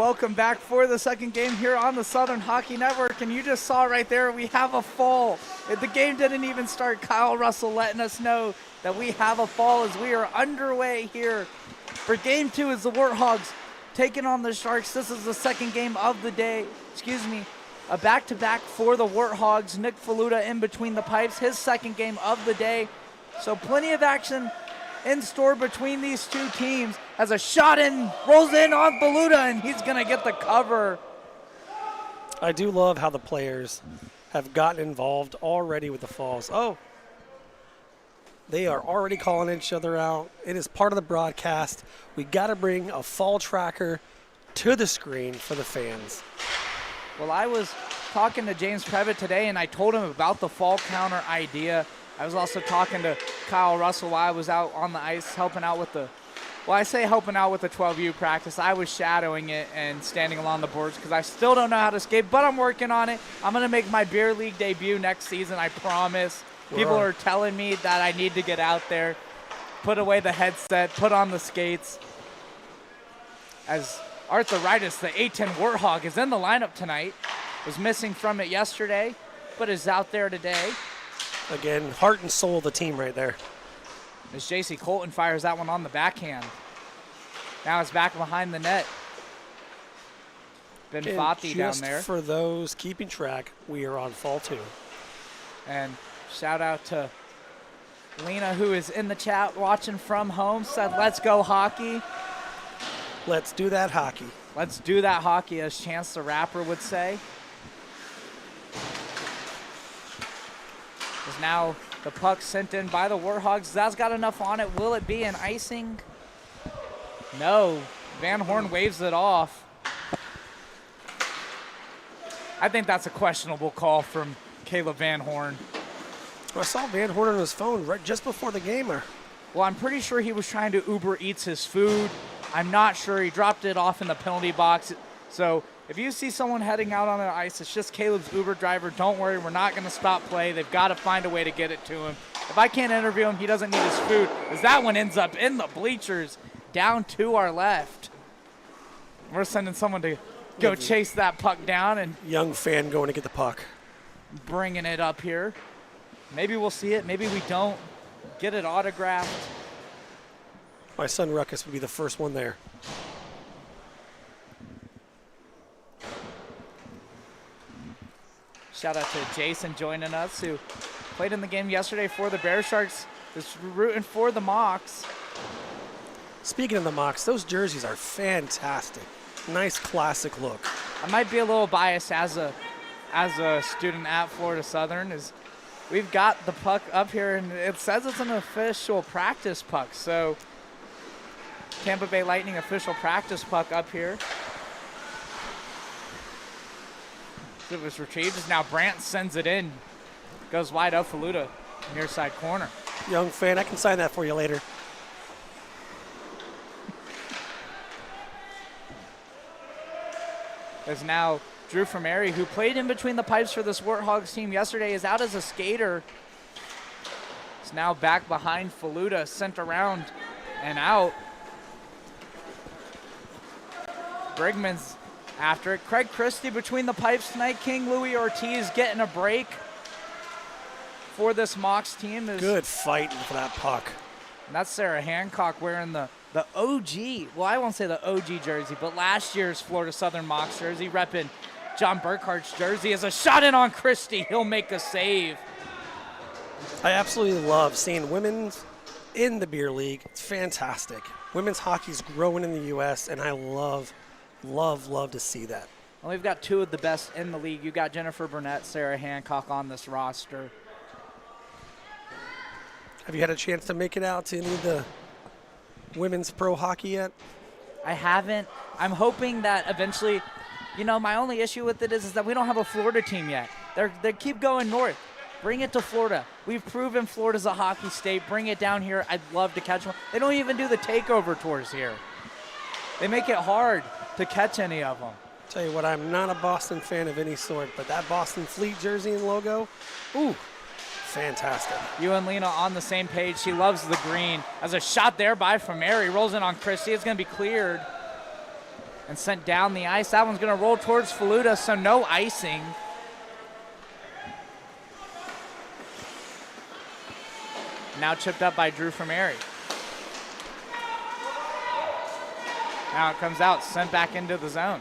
welcome back for the second game here on the Southern Hockey Network. And you just saw right there, we have a fall. The game didn't even start. Kyle Russell letting us know that we have a fall as we are underway here for game 2 as the Warthogs taking on the Sharks. This is the second game of the day. A back-to-back for the Warthogs. Nick Faluda in between the pipes, his second game of the day. So plenty of action in store between these two teams as a shot in, rolls in on Faluda, and he's going to get the cover. I do love how the players have gotten involved already with the falls. Oh, they are already calling each other out. It is part of the broadcast. We got to bring a fall tracker to the screen for the fans. Well, I was talking to James Previtt today, and I told him about the fall counter idea. I was also talking to Kyle Russell while I was out on the ice helping out with the, well, I say helping out with the 12U practice. I was shadowing it and standing along the boards because I still don't know how to skate, but I'm working on it. I'm going to make my beer league debut next season, I promise. People are telling me that I need to get out there, put away the headset, put on the skates. As arthritis, the A10 Warthog, is in the lineup tonight. Was missing from it yesterday, but is out there today. Again, heart and soul of the team right there. As J.C. Colton fires that one on the backhand. Now it's back behind the net. Ben Fati down there. For those keeping track, we are on fall 2. And shout out to Lena, who is in the chat watching from home, said, let's go hockey. Let's do that hockey. Let's do that hockey, as Chance the Rapper would say. Is now the puck sent in by the Warthogs. That's got enough on it. Will it be an icing? No. Van Horn waves it off. I think that's a questionable call from Caleb Van Horn. I saw Van Horn on his phone right just before the game. Well, I'm pretty sure he was trying to Uber Eats his food. I'm not sure. He dropped it off in the penalty box. So if you see someone heading out on the ice, it's just Caleb's Uber driver. Don't worry, we're not going to stop play. They've got to find a way to get it to him. If I can't interview him, he doesn't need his food, as that one ends up in the bleachers down to our left. We're sending someone to go chase that puck down. And young fan going to get the puck. Bringing it up here. Maybe we'll see it. Maybe we don't. Get it autographed. My son Ruckus would be the first one there. Shout out to Jason joining us, who played in the game yesterday for the Bear Sharks. Is rooting for the Mocs. Speaking of the Mocs, those jerseys are fantastic. Nice classic look. I might be a little biased as a student at Florida Southern. Is we've got the puck up here, and it says it's an official practice puck. So Tampa Bay Lightning official practice puck up here. It was retrieved. As now Brandt sends it in. Goes wide up, Faluda, near side corner. Young fan, I can sign that for you later. There's now Drew Fermeri, who played in between the pipes for this Warthogs team yesterday, is out as a skater. Is now back behind Faluda, sent around and out. Brigman's after it. Craig Christie between the pipes tonight. King Louis Ortiz getting a break for this Mocs team. Good fighting for that puck. And that's Sarah Hancock wearing the OG, well, I won't say the OG jersey, but last year's Florida Southern Mocs jersey, repping John Burkhart's jersey. As a shot in on Christie, he'll make a save. I absolutely love seeing women's in the beer league. It's fantastic. Women's hockey's growing in the U.S., and I love to see that. Well, we've got two of the best in the league. You got Jennifer Burnett, Sarah Hancock on this roster. Have you had a chance to make it out to any of the women's pro hockey yet? I haven't. I'm hoping that eventually, my only issue with it is that we don't have a Florida team yet. They keep going north. Bring it to Florida. We've proven Florida's a hockey state. Bring it down here. I'd love to catch one. They don't even do the takeover tours here. They make it hard to catch any of them. Tell you what, I'm not a Boston fan of any sort, but that Boston Fleet jersey and logo, ooh, fantastic. You and Lena on the same page. She loves the green. As a shot there by Fermeri, rolls in on Christie. It's going to be cleared. and sent down the ice. That one's going to roll towards Faluda, so no icing. Now chipped up by Drew from Erie. Now it comes out, sent back into the zone.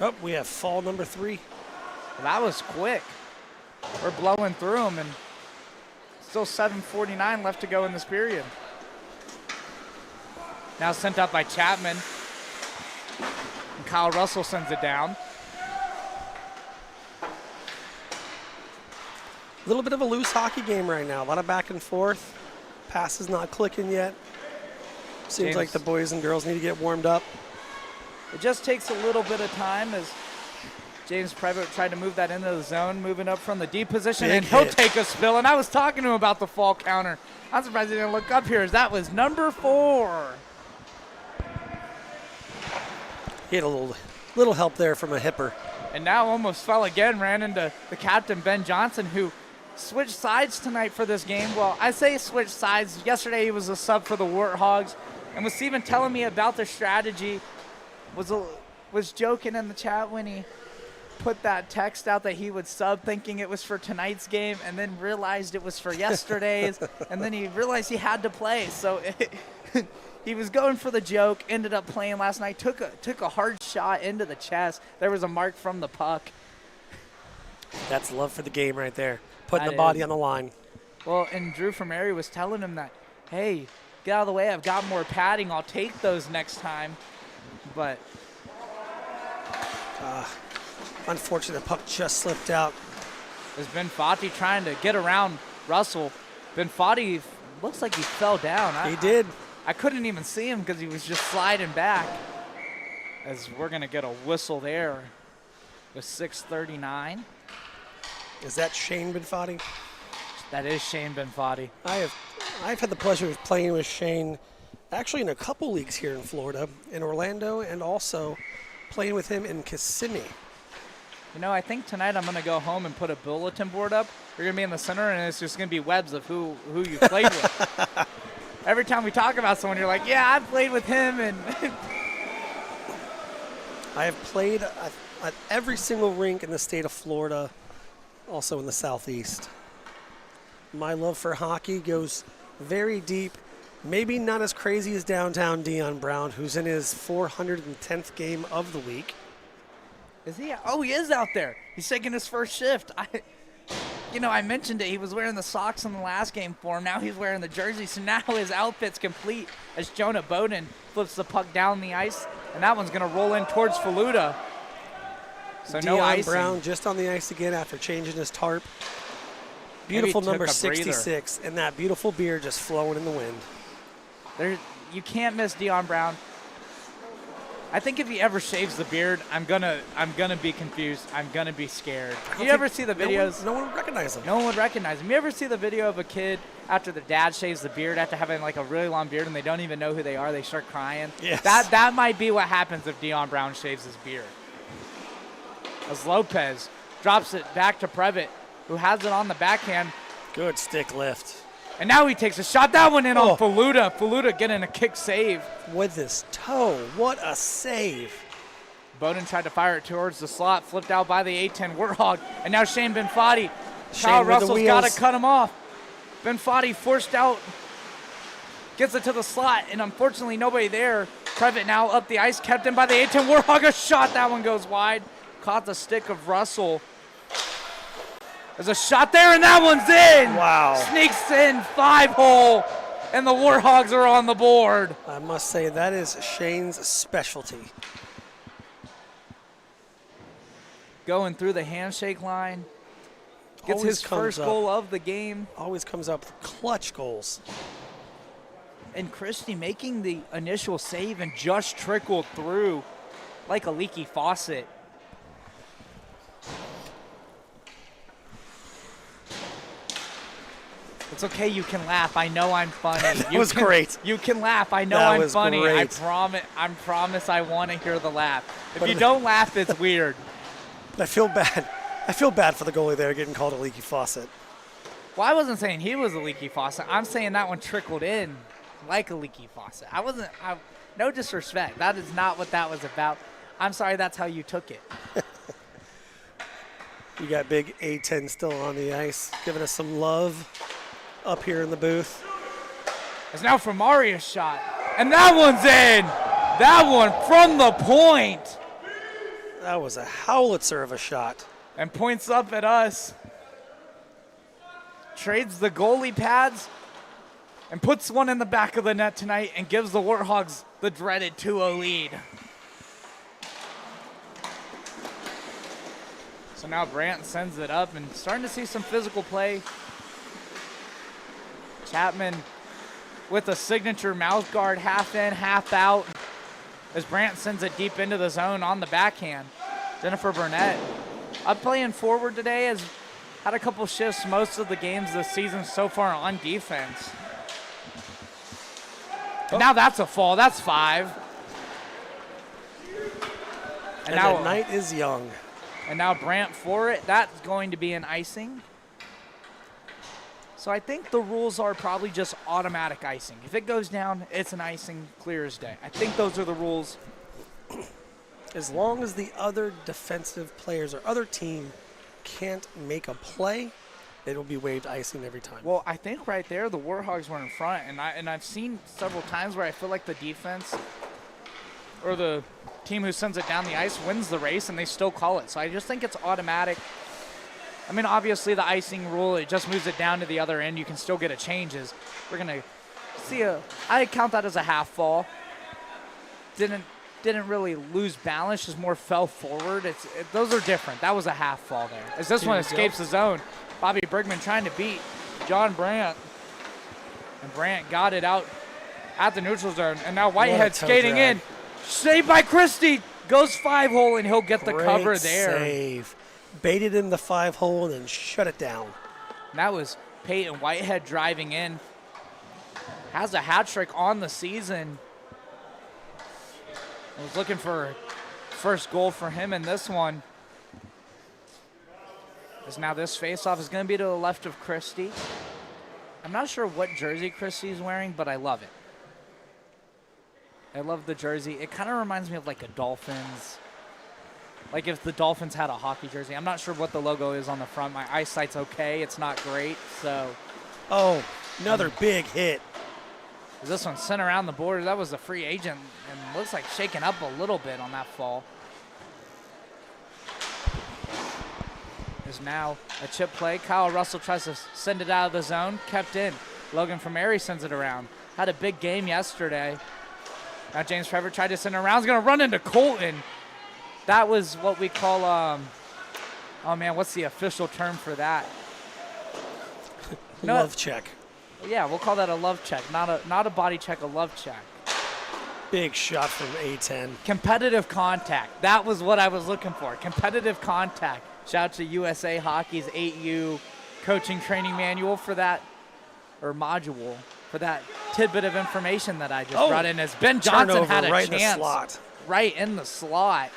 Oh, we have fall number 3. Well, that was quick. We're blowing through them, and still 7:49 left to go in this period. Now sent up by Chapman. And Kyle Russell sends it down. A little bit of a loose hockey game right now. A lot of back and forth. Pass is not clicking yet. Seems like the boys and girls need to get warmed up. It just takes a little bit of time as James Previtt tried to move that into the zone, moving up from the deep position, Big and he'll hit. take a spill. And I was talking to him about the fall counter. I'm surprised he didn't look up here, as that was number 4. He had a little help there from a hipper. And now almost fell again, ran into the captain, Ben Johnson, who switched sides tonight for this game. Well, I say switched sides. Yesterday he was a sub for the Warthogs, and was even telling me about their strategy. Was joking in the chat when he put that text out that he would sub thinking it was for tonight's game, and then realized it was for yesterday's, and then he realized he had to play. So he was going for the joke, ended up playing last night, took a hard shot into the chest. There was a mark from the puck. That's love for the game right there. Putting That the body is. on the line. Well, and Drew from Erie was telling him that, hey, get out of the way. I've got more padding. I'll take those next time. But Unfortunate, the puck just slipped out. there's Ben Fati trying to get around Russell. Ben Fati looks like he fell down. He did. I couldn't even see him because he was just sliding back. As we're going to get a whistle there with 6:39. Is that Shane Benfati? That is Shane Ben Fati. I've had the pleasure of playing with Shane actually in a couple leagues here in Florida, in Orlando, and also playing with him in Kissimmee. You know, I think tonight I'm going to go home and put a bulletin board up. You're going to be in the center, and it's just going to be webs of who you played with. Every time we talk about someone, you're like, yeah, I played with him. And I have played at every single rink in the state of Florida, also in the Southeast. My love for hockey goes very deep. Maybe not as crazy as downtown Dion Brown, who's in his 410th game of the week. is he? Oh, he is out there. He's taking his first shift. I mentioned it. He was wearing the socks in the last game for him. Now he's wearing the jersey, so now his outfit's complete as Jonah Bowden flips the puck down the ice, and that one's going to roll in towards Faluda. So no Dion icing. Brown just on the ice again after changing his tarp. Beautiful Maybe number took a breather. 66, and that beautiful beer just flowing in the wind. You can't miss Dion Brown. I think if he ever shaves the beard, I'm gonna be confused. I'm gonna be scared. You ever see the videos? No one would recognize him. No one would recognize him. You ever see the video of a kid after their dad shaves the beard after having like a really long beard and they don't even know who they are? They start crying. Yes. That might be what happens if Dion Brown shaves his beard. As Lopez drops it back to Previtt, who has it on the backhand. Good stick lift. And now he takes a shot. That one in on Oh. Faluda. Faluda getting a kick save. With his toe. What a save. Bowden tried to fire it towards the slot, flipped out by the A-10 Warthog, and now Shane Benfati. Kyle with the Russell's got to wheels. cut him off. Benfati forced out, gets it to the slot, and unfortunately nobody there. Previtt now up the ice, kept in by the A-10 Warthog. A shot, that one goes wide. Caught the stick of Russell. There's a shot there, and that one's in. Wow. Sneaks in 5-hole, and the Warthogs are on the board. I must say, that is Shane's specialty. Going through the handshake line. Gets Always his comes first up. goal of the game. Always comes up with clutch goals. And Christie making the initial save and just trickled through like a leaky faucet. It's okay, you can laugh. I know I'm funny. That was great. You can laugh. I know That I'm was funny. great. I promise I want to hear the laugh. If But- you don't laugh, it's weird. I feel bad. I feel bad for the goalie there getting called a leaky faucet. Well, I wasn't saying he was a leaky faucet. I'm saying that one trickled in like a leaky faucet. No disrespect. That is not what that was about. I'm sorry that's how you took it. You got big A10 still on the ice, giving us some love up here in the booth. It's now for Maria's shot. And that one's in. That one from the point. That was a howitzer of a shot. And points up at us. Trades the goalie pads and puts one in the back of the net tonight and gives the Warthogs the dreaded 2-0 lead. So now Brandt sends it up and starting to see some physical play. Chapman with a signature mouth guard, half in, half out, as Brandt sends it deep into the zone on the backhand. Jennifer Burnett up playing forward today, has had a couple shifts most of the games this season so far on defense. And now that's a fall. That's 5. And now the night is young. And now Brandt for it. That's going to be an icing. So I think the rules are probably just automatic icing. If it goes down, it's an icing, clear as day. I think those are the rules. As long as the other defensive players or other team can't make a play, it will be waived icing every time. Well, I think right there the Warthogs were in front, and I've seen several times where I feel like the defense or the team who sends it down the ice wins the race, and they still call it. So I just think it's automatic. I mean, obviously the icing rule, it just moves it down to the other end. You can still get a changes. We're going to see I count that as a half fall. Didn't really lose balance, just more fell forward. Those are different. That was a half fall there. As this one escapes the zone, Bobby Bergman trying to beat John Brandt. And Brandt got it out at the neutral zone. And now Whitehead skating in. Saved by Christie. Goes 5-hole, and he'll get the cover there. Save. Baited in the 5-hole and then shut it down. And that was Peyton Whitehead driving in. Has a hat trick on the season. I was looking for first goal for him in this one. As now this faceoff is going to be to the left of Christie. I'm not sure what jersey Christie's wearing, but I love it. I love the jersey. It kind of reminds me of like a Dolphins. Like if the Dolphins had a hockey jersey. I'm not sure what the logo is on the front. My eyesight's okay. It's not great, so. Oh, another big hit. This one sent around the board. That was a free agent and looks like shaking up a little bit on that fall. There's now a chip play. Kyle Russell tries to send it out of the zone. Kept in. Logan Mary sends it around. Had a big game yesterday. Now James Trevor tried to send it around. He's going to run into Colton. That was what we call, oh man, what's the official term for that? Love check. Yeah, we'll call that a love check, not a body check, a love check. Big shot from A10. Competitive contact. That was what I was looking for. Competitive contact. Shout out to USA Hockey's 8U coaching training manual for that, or module, for that tidbit of information that I just brought in. As Ben Johnson had a right chance. In the slot. Right in the slot.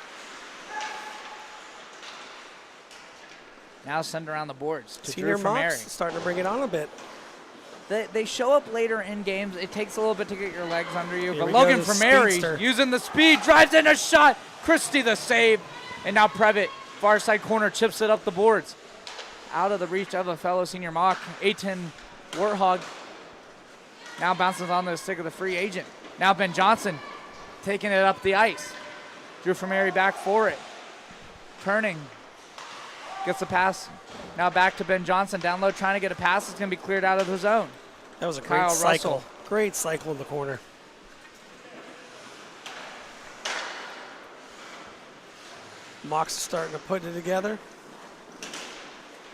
Now send around the boards to Senior Drew Mary. Mocs starting to bring it on a bit. They show up later in games. It takes a little bit to get your legs under you. But Logan Mary using the speed, drives in a shot. Christie the save. And now Previtt, far side corner, chips it up the boards. Out of the reach of a fellow senior Moc. A10 Warthog now bounces on the stick of the free agent. Now Ben Johnson taking it up the ice. Drew Mary back for it. Turning. Gets the pass. Now back to Ben Johnson. Down low trying to get a pass. It's going to be cleared out of the zone. That was a great cycle. Great cycle in the corner. Mocs starting to put it together.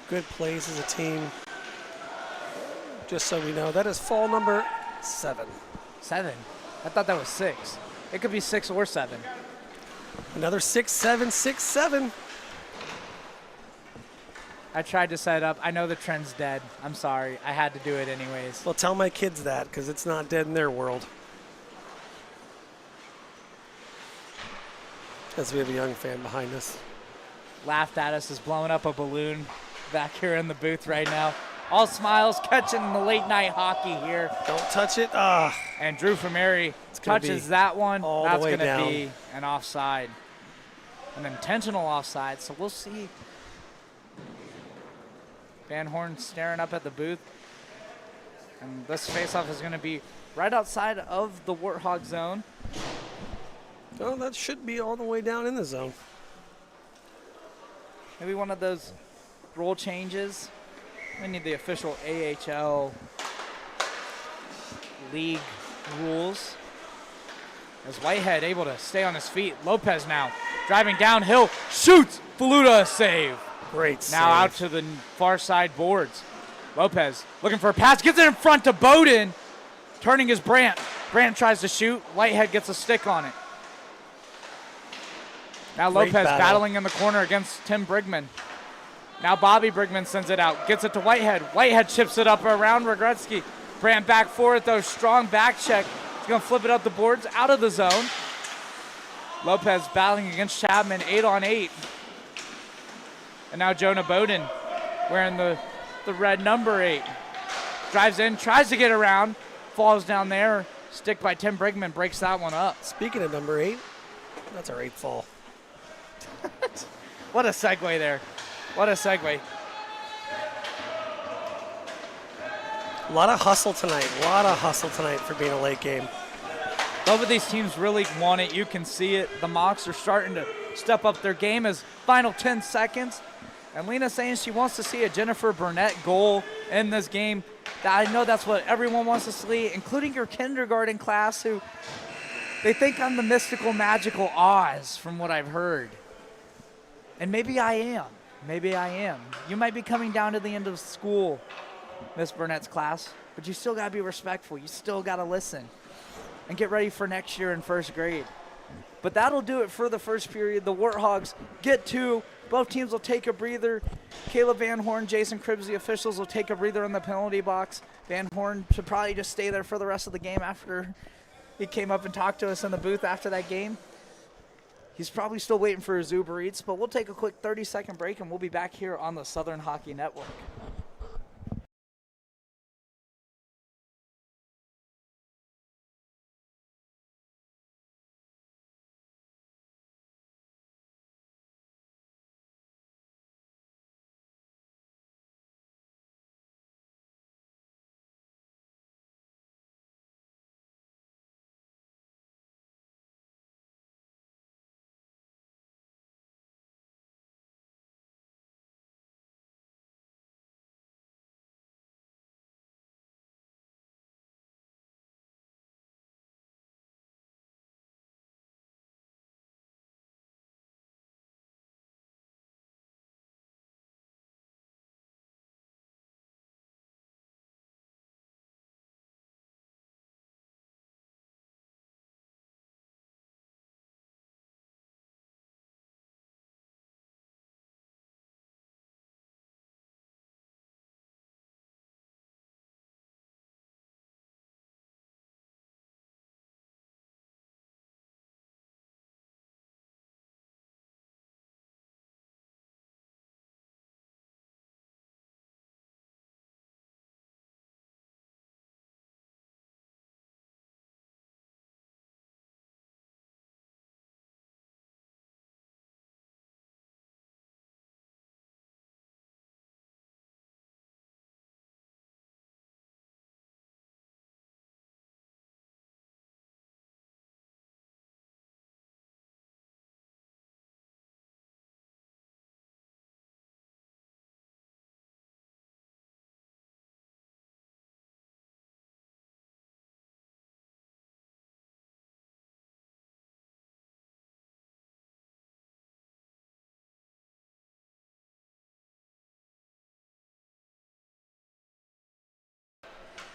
Good plays as a team. Just so we know, that is fall number 7. 7? I thought that was 6. It could be 6 or 7. Another 6-7, 6-7. I tried to set it up. I know the trend's dead. I'm sorry. I had to do it anyways. Well, tell my kids that because it's not dead in their world. As we have a young fan behind us. Laughed at us, is blowing up a balloon back here in the booth right now. All smiles, catching the late night hockey here. Don't touch it. And Drew Mary touches that one. That's going to be an offside. an intentional offside, so we'll see. Van Horn staring up at the booth. And this faceoff is going to be right outside of the Warthog zone. Oh, that should be all the way down in the zone. Maybe one of those rule changes. We need the official AHL league rules. As Whitehead able to stay on his feet. Lopez now driving downhill, shoots. Faluda a save. Great save. Now out to the far side boards. Lopez looking for a pass, gets it in front to Bowden. Turning his Brandt. Brandt tries to shoot. Whitehead gets a stick on it. Now Great Lopez battle. battling in the corner against Tim Brigman. Now Bobby Brigman sends it out. Gets it to Whitehead. Whitehead chips it up around Regretsky. Brandt back for it though. Strong back check. He's going to flip it up the boards out of the zone. Lopez battling against Chapman 8-on-8. And now Jonah Bowden wearing the red number 8. Drives in, tries to get around. Falls down there. Stick by Tim Brigman breaks that one up. Speaking of number 8, that's our 8th fall. What a segue there. What a segue. A lot of hustle tonight. A lot of hustle tonight for being a late game. Both of these teams really want it. You can see it. The Mocs are starting to step up their game as final 10 seconds. And Lena's saying she wants to see a Jennifer Burnett goal in this game. I know that's what everyone wants to see, including your kindergarten class who they think I'm the mystical, magical Oz from what I've heard. And maybe I am. Maybe I am. You might be coming down to the end of school, Miss Burnett's class, but you still got to be respectful. You still got to listen and get ready for next year in first grade. But that'll do it for the first period. The Warthogs get 2. Both teams will take a breather. Caleb Van Horn, Jason Cribbs, the officials will take a breather in the penalty box. Van Horn should probably just stay there for the rest of the game after he came up and talked to us in the booth after that game. He's probably still waiting for his Uber Eats, but we'll take a quick 30-second break, and we'll be back here on the Southern Hockey Network.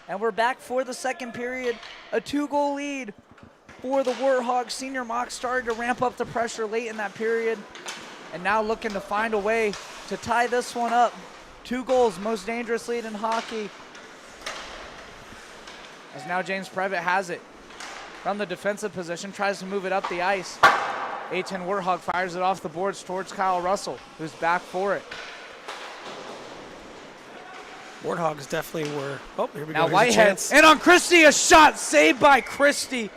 And we're back for the second period. A 2-goal lead for the Warthogs. Senior Mocs started to ramp up the pressure late in that period. And now looking to find a way to tie this one up. 2 goals, most dangerous lead in hockey. As now James Previtt has it. From the defensive position, tries to move it up the ice. A10 Warthog fires it off the boards towards Kyle Russell, who's back for it. Warthogs definitely were. Oh, here we Now go. Whitehead, and on Christie, a shot saved by Christie.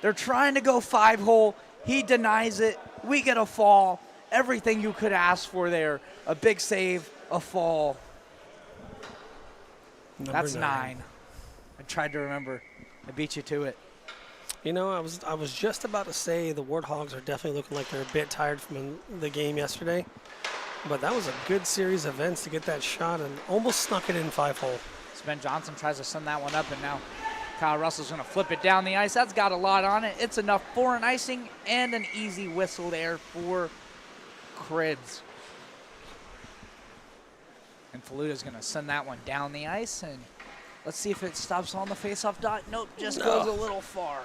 They're trying to go 5-hole. He denies it. We get a fall. Everything you could ask for there. A big save, a fall. That's 9. I tried to remember. I beat you to it. You know, I was just about to say the Warthogs are definitely looking like they're a bit tired from the game yesterday. But that was a good series of events to get that shot and almost snuck it in 5-hole. Ben Johnson tries to send that one up, and now Kyle Russell's going to flip it down the ice. That's got a lot on it. It's enough for an icing and an easy whistle there for Crids. And Faluta's going to send that one down the ice, and let's see if it stops on the faceoff dot. Nope, just goes a little far.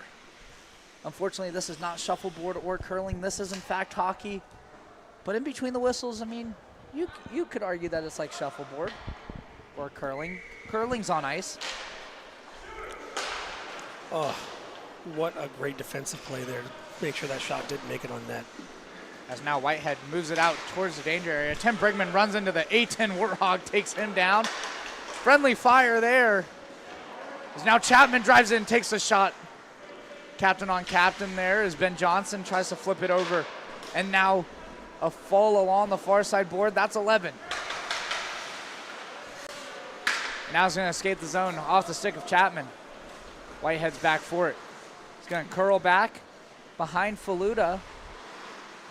Unfortunately, this is not shuffleboard or curling. This is, in fact, hockey. But in between the whistles, I mean, you could argue that it's like shuffleboard or curling. Curling's on ice. Oh, what a great defensive play there to make sure that shot didn't make it on net. As now Whitehead moves it out towards the danger area. Tim Brigman runs into the A-10 Warthog, takes him down. Friendly fire there. As now Chapman drives in, takes the shot. Captain on captain there as Ben Johnson tries to flip it over. And now a fall along the far side board. That's 11. Now he's going to escape the zone off the stick of Chapman. Whitehead's back for it. He's going to curl back behind Faluta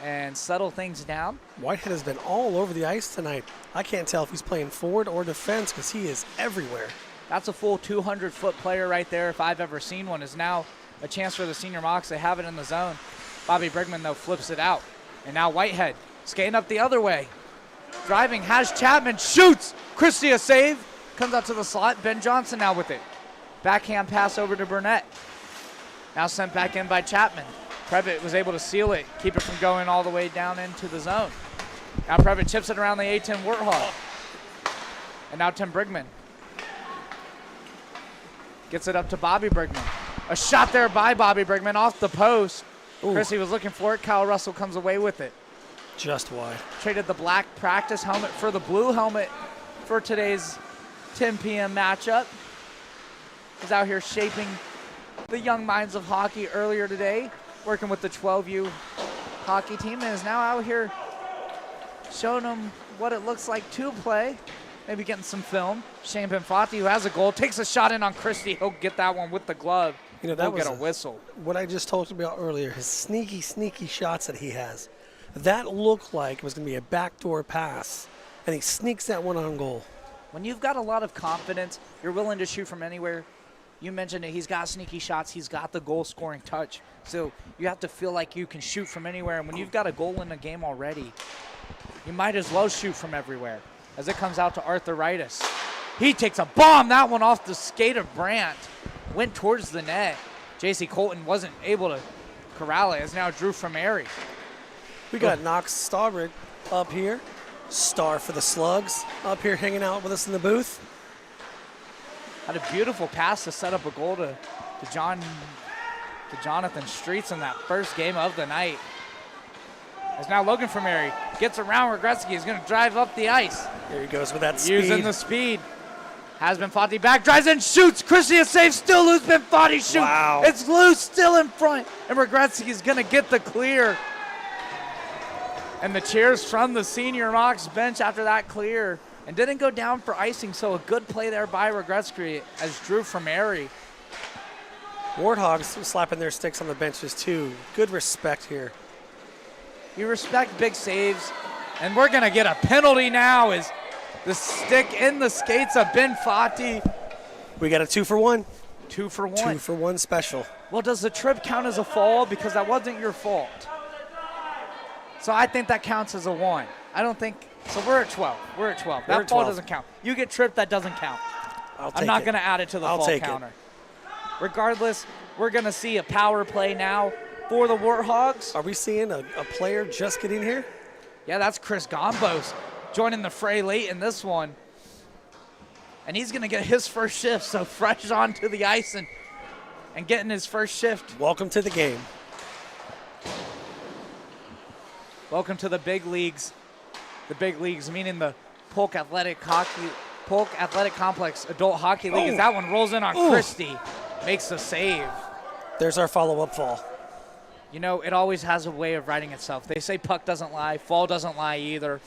and settle things down. Whitehead has been all over the ice tonight. I can't tell if he's playing forward or defense because he is everywhere. That's a full 200-foot player right there if I've ever seen one. Is now a chance for the senior Mocs. They have it in the zone. Bobby Brigman, though, flips it out. And now Whitehead skating up the other way. Driving, has Chapman, shoots. Christie a save. Comes out to the slot. Ben Johnson now with it. Backhand pass over to Burnett. Now sent back in by Chapman. Previtt was able to seal it, keep it from going all the way down into the zone. Now Previtt chips it around the A-10 Warthog. And now Tim Brigman gets it up to Bobby Brigman. A shot there by Bobby Brigman off the post. Christie was looking for it. Kyle Russell comes away with it. Just wide. Traded the black practice helmet for the blue helmet for today's 10 p.m. matchup. He's out here shaping the young minds of hockey earlier today, working with the 12U hockey team, and is now out here showing them what it looks like to play, maybe getting some film. Shane Benfatti, who has a goal, takes a shot in on Christie. He'll get that one with the glove. You know, that He'll was get a whistle. What I just told you about earlier, his sneaky shots that he has. That looked like it was going to be a backdoor pass, and he sneaks that one on goal. When you've got a lot of confidence, you're willing to shoot from anywhere. You mentioned it, he's got sneaky shots, he's got the goal-scoring touch. So you have to feel like you can shoot from anywhere, and when you've got a goal in the game already, you might as well shoot from everywhere. As it comes out to Arthuritis. He takes a bomb, that one off the skate of Brandt. Went towards the net. J.C. Colton wasn't able to corral it, as now Drew Fromeri. We got Knox Starbridge up here. Star for the Slugs up here hanging out with us in the booth. Had a beautiful pass to set up a goal to Jonathan Streets in that first game of the night. As now Logan Fromeri gets around Regretzky. He's going to drive up the ice. Here he goes with that speed. Using the speed. Has Benfatti back, drives in, shoots. Christie a save, still loose. Benfatti shoot. Wow. It's loose, still in front. And Regretzky is going to get the clear. And the cheers from the senior Mocs bench after that clear. And didn't go down for icing, so a good play there by Regretzky as Drew Fromeri. Warthogs slapping their sticks on the benches too. Good respect here. You respect big saves. And we're going to get a penalty now as the stick in the skates of Benfatti. We got a 2-for-1. 2-for-1. 2-for-1 special. Well, does the trip count as a fall? Because that wasn't your fault. So I think that counts as a 1. I don't think. So we're at 12. We're at 12. That fall doesn't count. You get tripped, that doesn't count. I'm not going to add it to the fall counter. Regardless, we're going to see a power play now for the Warthogs. Are we seeing a player just get in here? Yeah, that's Chris Gombos joining the fray late in this one. And he's going to get his first shift, so fresh onto the ice and getting his first shift. Welcome to the game. Welcome to the big leagues. The big leagues, meaning the Polk Athletic Complex Adult Hockey League. As that one rolls in on Christie, makes the save. There's our follow-up fall. you know, it always has a way of righting itself. They say puck doesn't lie. Fall doesn't lie either.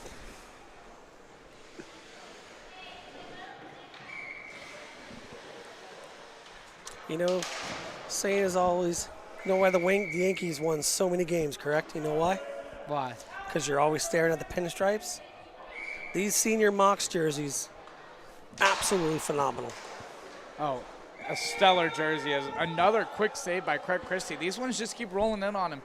You know, saying is always, you know why the Yankees won so many games, correct? You know why? Why? Because you're always staring at the pinstripes. These senior Mocs jerseys, absolutely phenomenal. Oh, a stellar jersey. Another quick save by Craig Christie. These ones just keep rolling in on him.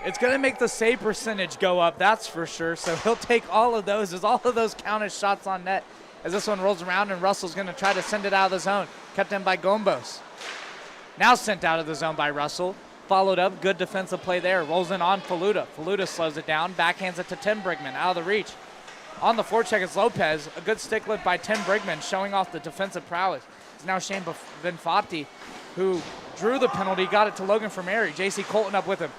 It's going to make the save percentage go up, that's for sure. So he'll take all of those as all of those count as shots on net. As this one rolls around and Russell's going to try to send it out of the zone. Kept in by Gombos. Now sent out of the zone by Russell. Followed up, good defensive play there. Rolls in on Faluda. Faluda slows it down, backhands it to Tim Brigman, out of the reach. On the forecheck is Lopez. A good stick lift by Tim Brigman, showing off the defensive prowess. It's now Shane Benfatti, who drew the penalty, got it to Logan Fermeri. J.C. Colton up with him,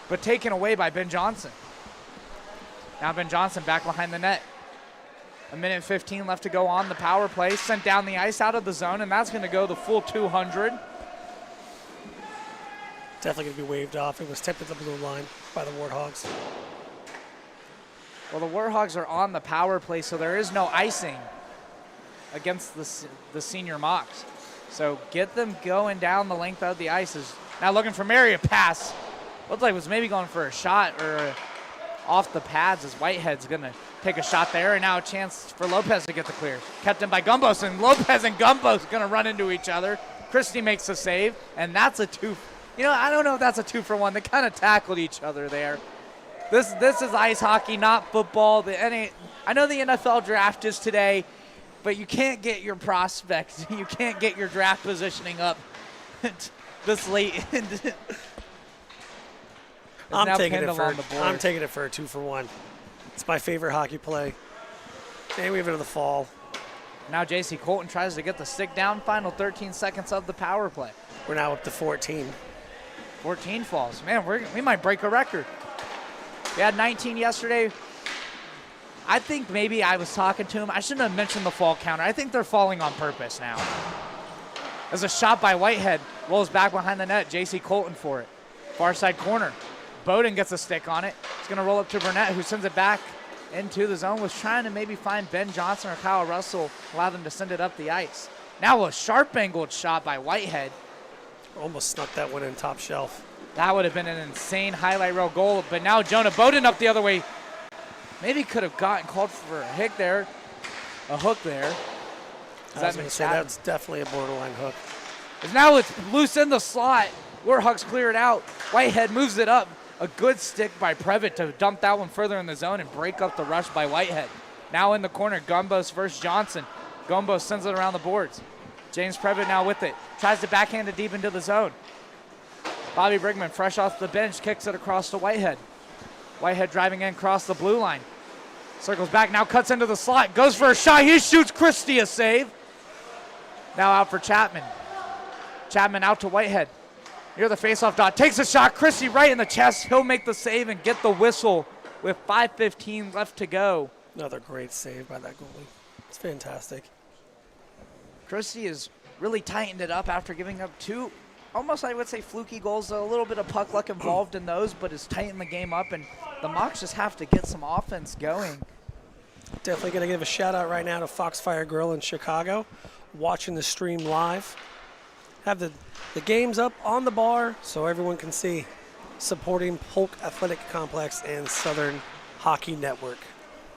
but taken away by Ben Johnson. Now Ben Johnson back behind the net. A minute 15 left to go on the power play. Sent down the ice out of the zone, and that's going to go the full 200. Definitely going to be waved off. It was tipped at the blue line by the Warthogs. Well, the Warthogs are on the power play, so there is no icing against the senior Mocs. So get them going down the length of the ice. Now looking for Mary, a pass. Looked like it was maybe going for a shot or off the pads as Whitehead's going to take a shot there, and now a chance for Lopez to get the clear. Kept in by Gumbos, and Lopez and Gumbos going to run into each other. Christie makes a save, and that's a two. You know, I don't know if that's a 2-for-1. They kind of tackled each other there. This is ice hockey, not football. I know the NFL draft is today, but you can't get your prospects. You can't get your draft positioning up this late. I'm taking it for a 2-for-1. It's my favorite hockey play. And we have it to the fall. Now J.C. Colton tries to get the stick down. Final 13 seconds of the power play. We're now up to 14. 14 falls. Man, we might break a record. We had 19 yesterday. I think maybe I was talking to him. I shouldn't have mentioned the fall counter. I think they're falling on purpose now. As a shot by Whitehead. Rolls back behind the net. J.C. Colton for it. Far side corner. Bowden gets a stick on it. It's going to roll up to Burnett, who sends it back into the zone. Was trying to maybe find Ben Johnson or Kyle Russell, allow them to send it up the ice. Now a sharp angled shot by Whitehead. Almost snuck that one in top shelf. That would have been an insane highlight reel goal, but now Jonah Bowden up the other way. Maybe could have called for a hook there. That's definitely a borderline hook. Now it's loose in the slot. Warthogs clear it out. Whitehead moves it up. A good stick by Previtt to dump that one further in the zone and break up the rush by Whitehead. Now in the corner, Gumbos versus Johnson. Gumbos sends it around the boards. James Previtt now with it. Tries to backhand it deep into the zone. Bobby Brigman, fresh off the bench, kicks it across to Whitehead. Whitehead driving in across the blue line. Circles back, now cuts into the slot. Goes for a shot. He shoots Christie a save. Now out for Chapman. Chapman out to Whitehead. Near the faceoff dot. Takes a shot. Christie right in the chest. He'll make the save and get the whistle with 5:15 left to go. Another great save by that goalie. It's fantastic. Christie has really tightened it up after giving up two, almost I would say fluky goals. A little bit of puck luck involved in those, but has tightened the game up, and the Mocs just have to get some offense going. Definitely going to give a shout out right now to Foxfire Grill in Chicago, watching the stream live. Have the games up on the bar so everyone can see. Supporting Polk Athletic Complex and Southern Hockey Network.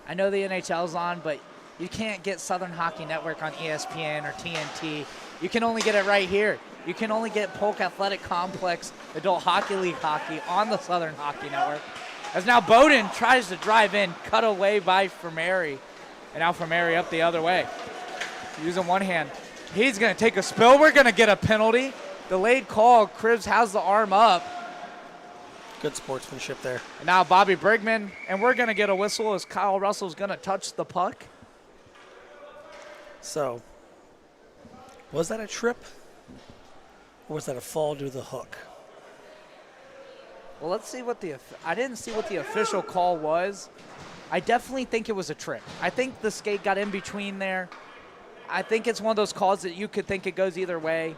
I know the NHL's on, but you can't get Southern Hockey Network on ESPN or TNT. You can only get it right here. You can only get Polk Athletic Complex Adult Hockey League hockey on the Southern Hockey Network. As now Bowden tries to drive in, cut away by Fermeri. And now Fermeri up the other way. Using one hand. He's going to take a spill. We're going to get a penalty. Delayed call. Cribbs has the arm up. Good sportsmanship there. And now Bobby Brigman. And we're going to get a whistle as Kyle Russell's going to touch the puck. So, was that a trip? Or was that a fall to the hook? Well, let's see what I didn't see what the official call was. I definitely think it was a trip. I think the skate got in between there. I think it's one of those calls that you could think it goes either way.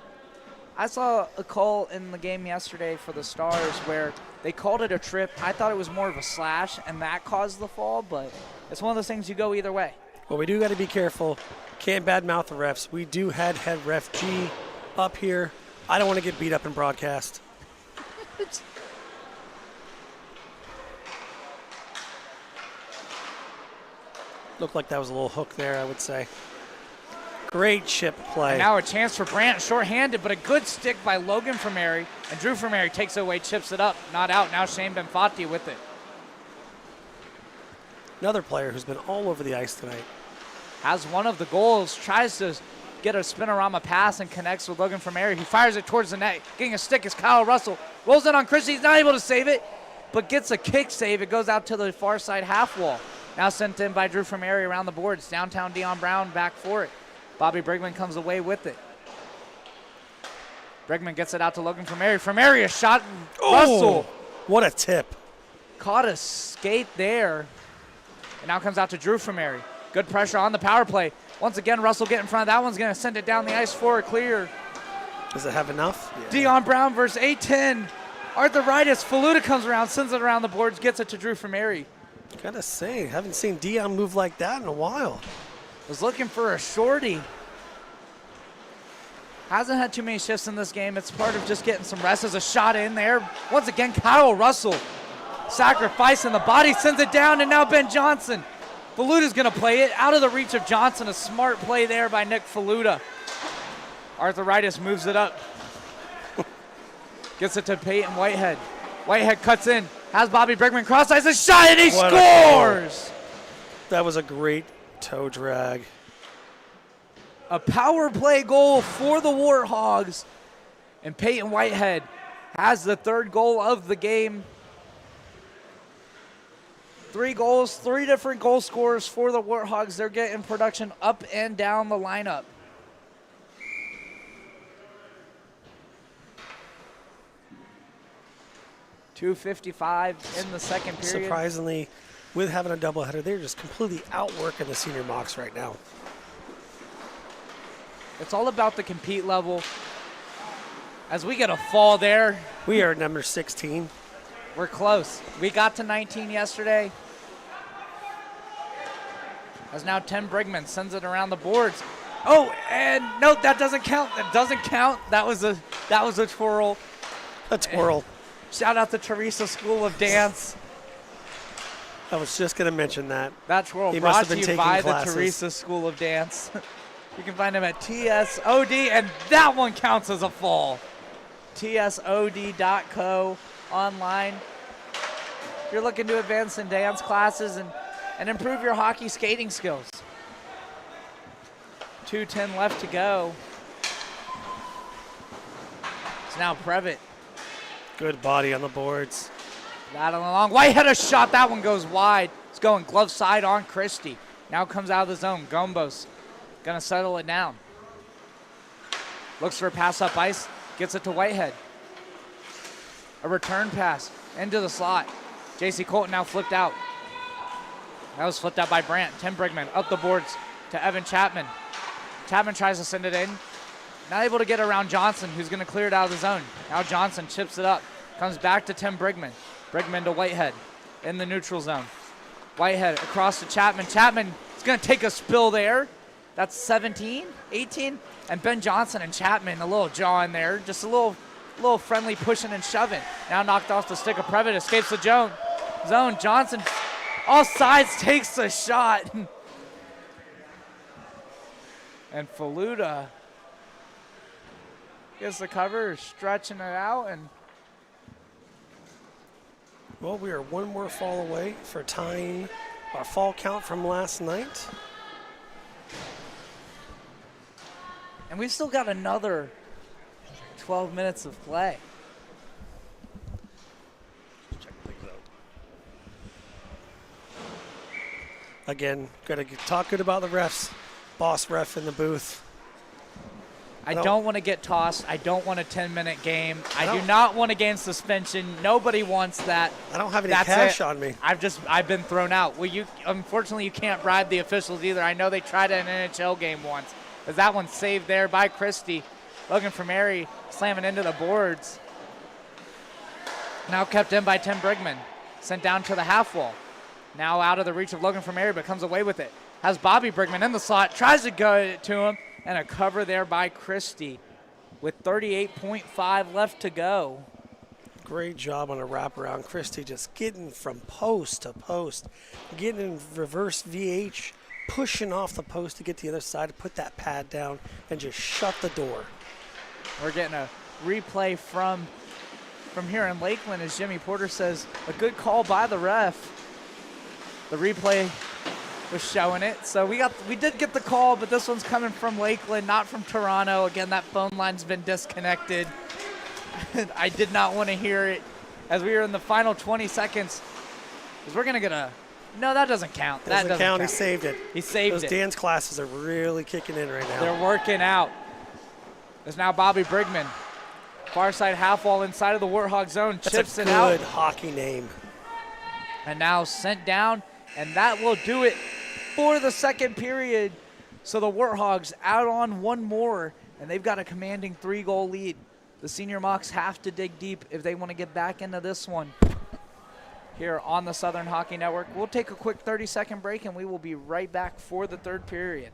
I saw a call in the game yesterday for the Stars where they called it a trip. I thought it was more of a slash, and that caused the fall, but it's one of those things you go either way. Well, we do got to be careful. Can't badmouth the refs. We do had head ref G up here. I don't want to get beat up in broadcast. Looked like that was a little hook there, I would say. Great chip play. And now a chance for Brandt, shorthanded, but a good stick by Logan Fermeri. And Drew Fermeri takes it away, chips it up, not out. Now Shane Benfatti with it. Another player who's been all over the ice tonight. Has one of the goals, tries to get a spinorama pass and connects with Logan Fermeri. He fires it towards the net. Getting a stick is Kyle Russell. Rolls it on Christie. He's not able to save it, but gets a kick save. It goes out to the far side half wall. Now sent in by Drew Fermeri around the boards. Downtown Dion Brown back for it. Bobby Brigman comes away with it. Brigman gets it out to Logan Fermeri. Fermeri, a shot. Oh, Russell. What a tip. Caught a skate there. And now comes out to Drew Fermeri. Good pressure on the power play. Once again, Russell get in front of that one's going to send it down the ice for a clear. Does it have enough? Yeah. Dion Brown versus A10. Arthritis. Faluda comes around, sends it around the boards, gets it to Drew Fermeri. Gotta say, haven't seen Dion move like that in a while. Was looking for a shorty. Hasn't had too many shifts in this game. It's part of just getting some rest. There's a shot in there. Once again, Kyle Russell sacrificing the body, sends it down, and now Ben Johnson. Faluda's going to play it out of the reach of Johnson. A smart play there by Nick Faluda. Arthritis moves it up. Gets it to Peyton Whitehead. Whitehead cuts in. Has Bobby Brigman cross ice, a shot, and he scores! That was a great toe drag. A power play goal for the Warthogs. And Peyton Whitehead has the third goal of the game. 3 goals, 3 different goal scorers for the Warthogs. They're getting production up and down the lineup. .255 in the second period. Surprisingly, with having a doubleheader, they're just completely outworking the senior Mocs right now. It's all about the compete level. As we get a fall there. We are at number 16. We're close. We got to 19 yesterday. As now Tim Brigman sends it around the boards. Oh, and no, that doesn't count. That doesn't count. That was a twirl. A twirl. Shout out to Teresa School of Dance. I was just going to mention that. That twirl brought to you by the Teresa School of Dance. You can find them at TSOD, and that one counts as a fall. TSOD.co online. If you're looking to advance in dance classes and improve your hockey skating skills. 2:10 left to go. It's now Previtt. Good body on the boards. Rattling along. Whitehead a shot. That one goes wide. It's going glove side on Christie. Now comes out of the zone. Gombos going to settle it down. Looks for a pass up ice. Gets it to Whitehead. A return pass into the slot. J.C. Colton now flipped out. That was flipped out by Brandt. Tim Brigman up the boards to Evan Chapman. Chapman tries to send it in. Not able to get around Johnson, who's going to clear it out of the zone. Now Johnson chips it up. Comes back to Tim Brigman. Brigman to Whitehead in the neutral zone. Whitehead across to Chapman. Chapman is going to take a spill there. That's 17, 18. And Ben Johnson and Chapman, a little jaw in there. Just a little friendly pushing and shoving. Now knocked off the stick of Previtt. Escapes the zone. Johnson, all sides, takes a shot. And Faluda gets the cover, stretching it out. And well, we are one more fall away for tying our fall count from last night. And we've still got another 12 minutes of play. Check things out. Again, got to talk good about the refs. Boss ref in the booth. I don't want to get tossed. I don't want a 10-minute game. I do not want a game suspension. Nobody wants that. I don't have any cash on me. I've been thrown out. Well, unfortunately you can't bribe the officials either. I know they tried an NHL game once. As that one's saved there by Christie. Logan from Mary slamming into the boards. Now kept in by Tim Brigman. Sent down to the half wall. Now out of the reach of Logan from Mary, but comes away with it. Has Bobby Brigman in the slot, tries to go to him, and a cover there by Christie with 38.5 left to go. Great job on a wraparound. Christie just getting from post to post, getting in reverse VH, pushing off the post to get to the other side to put that pad down and just shut the door. We're getting a replay from here in Lakeland as Jimmy Porter says, a good call by the ref. The replay was showing it. So we did get the call, but this one's coming from Lakeland, not from Toronto. Again, that phone line's been disconnected. I did not want to hear it as we were in the final 20 seconds. Because we're going to get a, no, that doesn't count. That doesn't count. He saved it. He saved it. Those dance classes are really kicking in right now. They're working out. There's now Bobby Brigman. Far side half wall inside of the Warthog zone. Chips it out. That's a good hockey name. And now sent down, and that will do it for the second period. So the Warthogs out on one more, and they've got a commanding 3-goal lead. The senior Mocs have to dig deep if they want to get back into this one here on the Southern Hockey Network. We'll take a quick 30-second break, and we will be right back for the third period.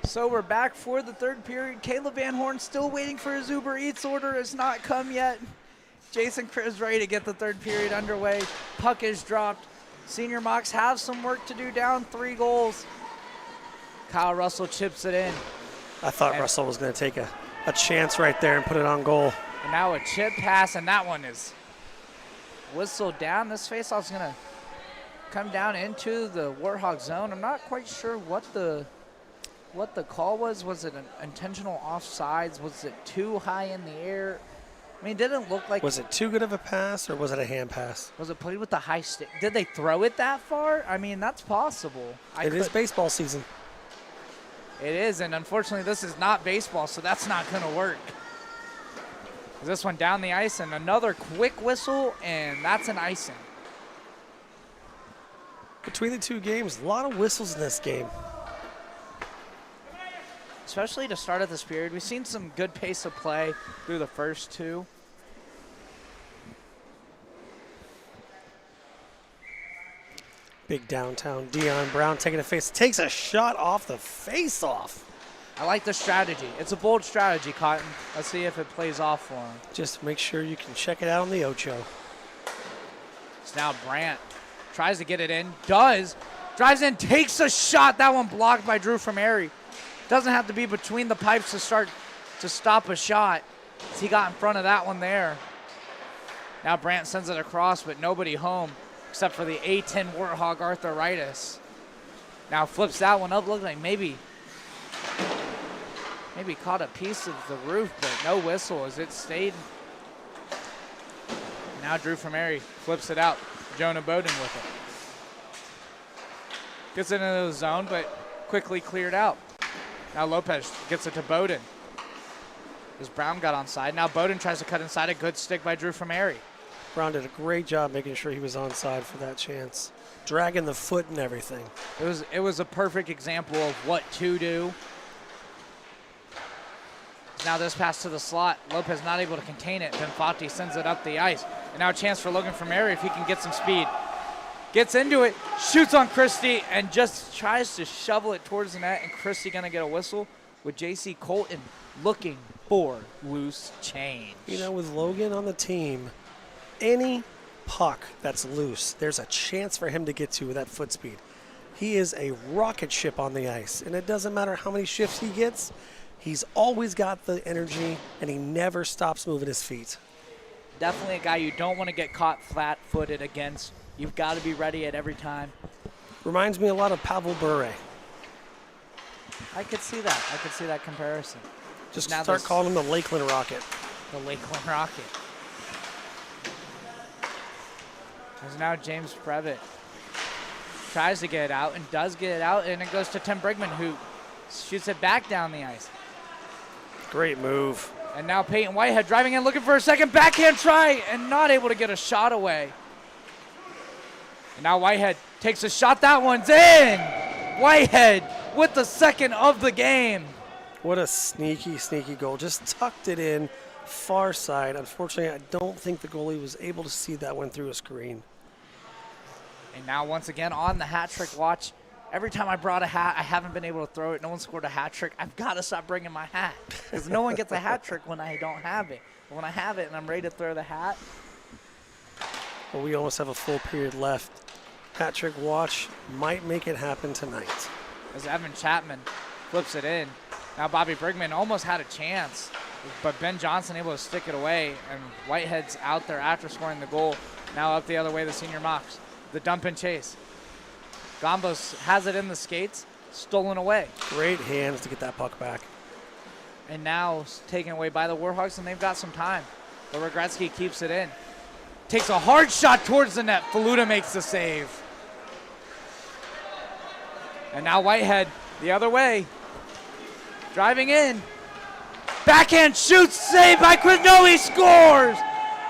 So we're back for the third period. Caleb Van Horn still waiting for his Uber Eats order. Has not come yet. Jason Cribbs ready to get the third period underway. Puck is dropped. Senior Mocs have some work to do, down 3 goals. Kyle Russell chips it in. I thought Russell was going to take a chance right there and put it on goal. And now a chip pass, and that one is whistled down. This faceoff's going to come down into the Warthog zone. I'm not quite sure what the call was. Was it an intentional offsides? Was it too high in the air? I mean, it didn't look like. Was it too good of a pass, or was it a hand pass? Was it played with the high stick? Did they throw it that far? I mean, that's possible. It is baseball season. It is, and unfortunately, this is not baseball, so that's not going to work. This one down the ice, and another quick whistle, and that's an icing. Between the two games, a lot of whistles in this game. Especially to start at this period. We've seen some good pace of play through the first two. Big downtown Dion Brown taking a face, takes a shot off the face-off. I like the strategy. It's a bold strategy, Cotton. Let's see if it plays off for him. Just make sure you can check it out on the Ocho. It's now Brandt. Tries to get it in. Does. Drives in, takes a shot. That one blocked by Drew from Erie. Doesn't have to be between the pipes to stop a shot. He got in front of that one there. Now Brandt sends it across, but nobody home except for the A10 Warthog arthritis. Now flips that one up. Looks like maybe caught a piece of the roof, but no whistle as it stayed. Now Drew from Erie flips it out. Jonah Bowden with it. Gets it into the zone, but quickly cleared out. Now Lopez gets it to Bowden. As Brown got onside. Now Bowden tries to cut inside. A good stick by Drew from Erie. Brown did a great job making sure he was onside for that chance. Dragging the foot and everything. It was a perfect example of what to do. Now this pass to the slot. Lopez not able to contain it. Benfatti sends it up the ice. And now a chance for Logan from Erie if he can get some speed. Gets into it, shoots on Christie, and just tries to shovel it towards the net. And Christie gonna get a whistle with J.C. Colton looking for loose change. You know, with Logan on the team, any puck that's loose, there's a chance for him to get to with that foot speed. He is a rocket ship on the ice, and it doesn't matter how many shifts he gets, he's always got the energy, and he never stops moving his feet. Definitely a guy you don't want to get caught flat-footed against. You've got to be ready at every time. Reminds me a lot of Pavel Bure. I could see that. I could see that comparison. Just now start calling him the Lakeland Rocket. The Lakeland Rocket. There's now James Previtt. Tries to get it out and does get it out, and it goes to Tim Brigman, who shoots it back down the ice. Great move. And now Peyton Whitehead driving in, looking for a second backhand try, and not able to get a shot away. And now Whitehead takes a shot. That one's in! Whitehead with the second of the game. What a sneaky, sneaky goal. Just tucked it in, far side. Unfortunately, I don't think the goalie was able to see that one through a screen. And now once again on the hat trick watch. Every time I brought a hat, I haven't been able to throw it. No one scored a hat trick. I've got to stop bringing my hat because no one gets a hat trick when I don't have it. But when I have it and I'm ready to throw the hat. Well, we almost have a full period left. Hat trick watch might make it happen tonight. As Evan Chapman flips it in. Now Bobby Brigman almost had a chance, but Ben Johnson able to stick it away, and Whitehead's out there after scoring the goal. Now up the other way, the senior Mocs. The dump and chase. Gombos has it in the skates, stolen away. Great hands to get that puck back. And now taken away by the Warthogs, and they've got some time. But Rogradsky keeps it in. Takes a hard shot towards the net. Faluda makes the save. And now Whitehead the other way. Driving in. Backhand shoots, saved by Chris. No, he scores!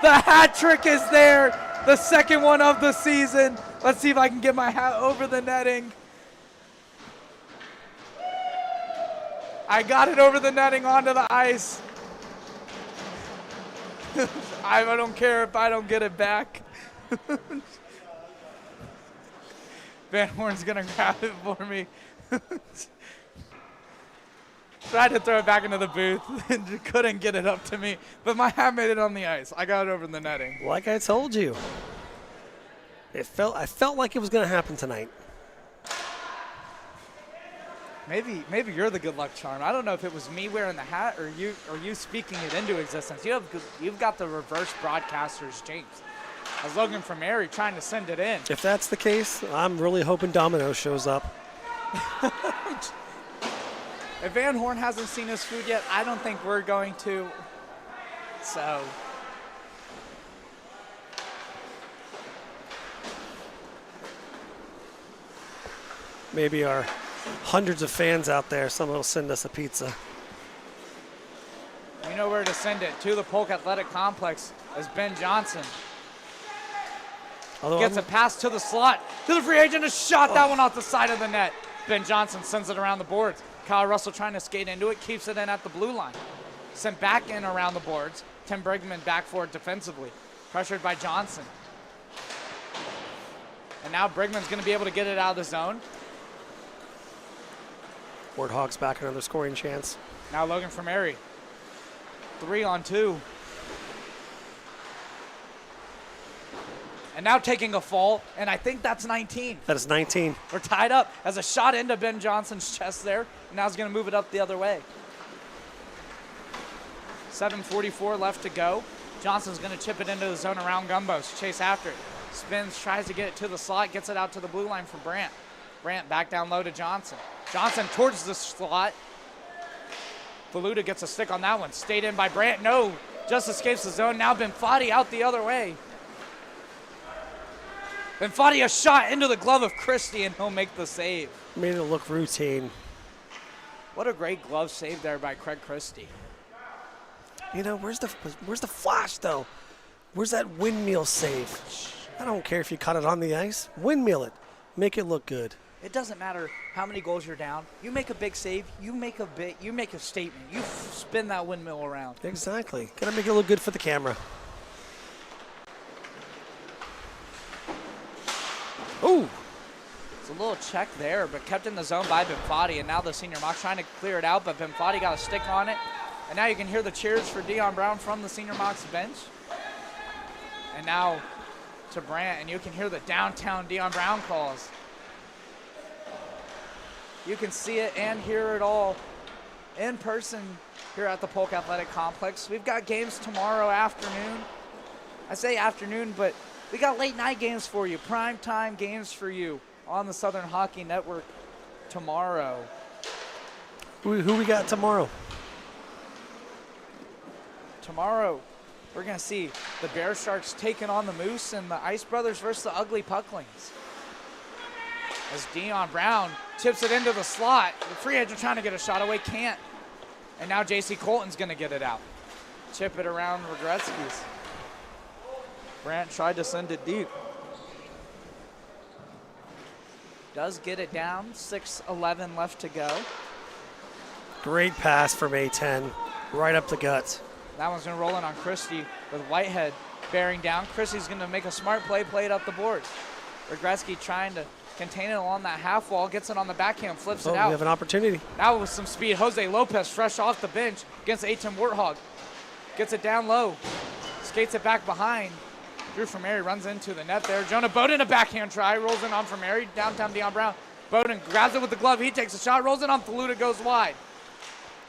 The hat trick is there. The second one of the season. Let's see if I can get my hat over the netting. I got it over the netting onto the ice. I don't care if I don't get it back. Van Horn's gonna grab it for me. Tried to throw it back into the booth and couldn't get it up to me, but my hat made it on the ice. I got it over the netting. Like I told you, I felt like it was gonna happen tonight. Maybe you're the good luck charm. I don't know if it was me wearing the hat or you speaking it into existence. You've got the reverse broadcaster's jinx. I was looking for Mary trying to send it in. If that's the case, I'm really hoping Domino shows up. If Van Horn hasn't seen his food yet, I don't think we're going to. So. Maybe our hundreds of fans out there, someone will send us a pizza. You know where to send it, to the Polk Athletic Complex as Ben Johnson. Although Gets a pass to the slot. To the free agent. A shot. That one off the side of the net. Ben Johnson sends it around the boards. Kyle Russell trying to skate into it. Keeps it in at the blue line. Sent back in around the boards. Tim Brigman back for it defensively. Pressured by Johnson. And now Brigman's going to be able to get it out of the zone. Warthogs back another scoring chance. Now Logan Fermeri. 3-on-2. And now taking a fall, and I think that's 19. That is 19. We're tied up as a shot into Ben Johnson's chest there. And now he's going to move it up the other way. 7:44 left to go. Johnson's going to chip it into the zone around Gumbos. Chase after it. Spins, tries to get it to the slot, gets it out to the blue line for Brandt. Brandt back down low to Johnson. Johnson towards the slot. Valuta gets a stick on that one. Stayed in by Brandt. No, just escapes the zone. Now Benfati out the other way. Benfati a shot into the glove of Christie, and he'll make the save. Made it look routine. What a great glove save there by Craig Christie. You know, where's the flash, though? Where's that windmill save? I don't care if you caught it on the ice. Windmill it. Make it look good. It doesn't matter how many goals you're down. You make a big save. You make a statement. You spin that windmill around. Exactly. Gotta make it look good for the camera. Ooh. It's a little check there, but kept in the zone by Benfati, and now the senior Mocs trying to clear it out, but Benfati got a stick on it. And now you can hear the cheers for Dion Brown from the senior Mocs bench. And now to Brandt, and you can hear the downtown Dion Brown calls. You can see it and hear it all in person here at the Polk Athletic Complex. We've got games tomorrow afternoon. I say afternoon, but we got late night games for you, prime time games for you on the Southern Hockey Network tomorrow. Who we got tomorrow? Tomorrow, we're going to see the Bear Sharks taking on the Moose and the Ice Brothers versus the Ugly Pucklings. As Dion Brown tips it into the slot. The free agent trying to get a shot away, can't. And now J.C. Colton's going to get it out. Chip it around Regretsky's. Brandt tried to send it deep. Does get it down. 6:11 left to go. Great pass from A10. Right up the gut. That one's going to roll in on Christie with Whitehead bearing down. Christie's going to make a smart play it up the boards. Regretsky trying to contain it along that half wall, gets it on the backhand, flips it out. We have an opportunity. Now with some speed, Jose Lopez fresh off the bench against A10 Warthog. Gets it down low, skates it back behind. Drew Fermeri runs into the net there. Jonah Bowden, a backhand try, rolls in on Fermeri, downtown Dion Brown. Bowden grabs it with the glove, he takes a shot, rolls it on Faluta, goes wide.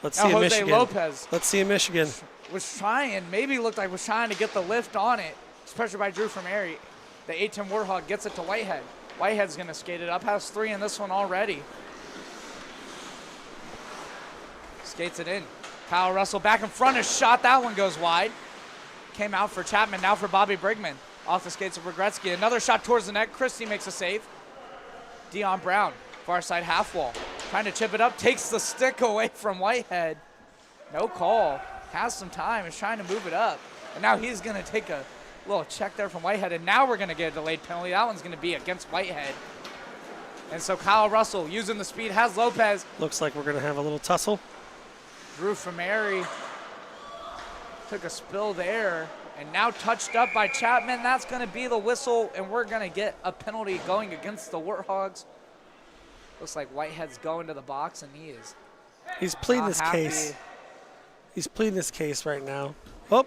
Let's now see Jose Michigan. Lopez Let's see Michigan. was trying, maybe looked like was trying to get the lift on it. It's pressured by Drew Fermeri. The A10 Warthog gets it to Whitehead. Whitehead's going to skate it up. Has 3 in this one already. Skates it in. Kyle Russell back in front. A shot. That one goes wide. Came out for Chapman. Now for Bobby Brigman. Off the skates of Regretsky. Another shot towards the net. Christie makes a save. Dion Brown. Far side half wall. Trying to chip it up. Takes the stick away from Whitehead. No call. Has some time. Is trying to move it up. And now he's going to take a little check there from Whitehead, and now we're going to get a delayed penalty. That one's going to be against Whitehead. And so Kyle Russell using the speed has Lopez. Looks like we're going to have a little tussle. Drew Fermeri took a spill there, and now touched up by Chapman. That's going to be the whistle, and we're going to get a penalty going against the Warthogs. Looks like Whitehead's going to the box, and he is He's pleading not this happy. case. He's pleading this case right now. Oh.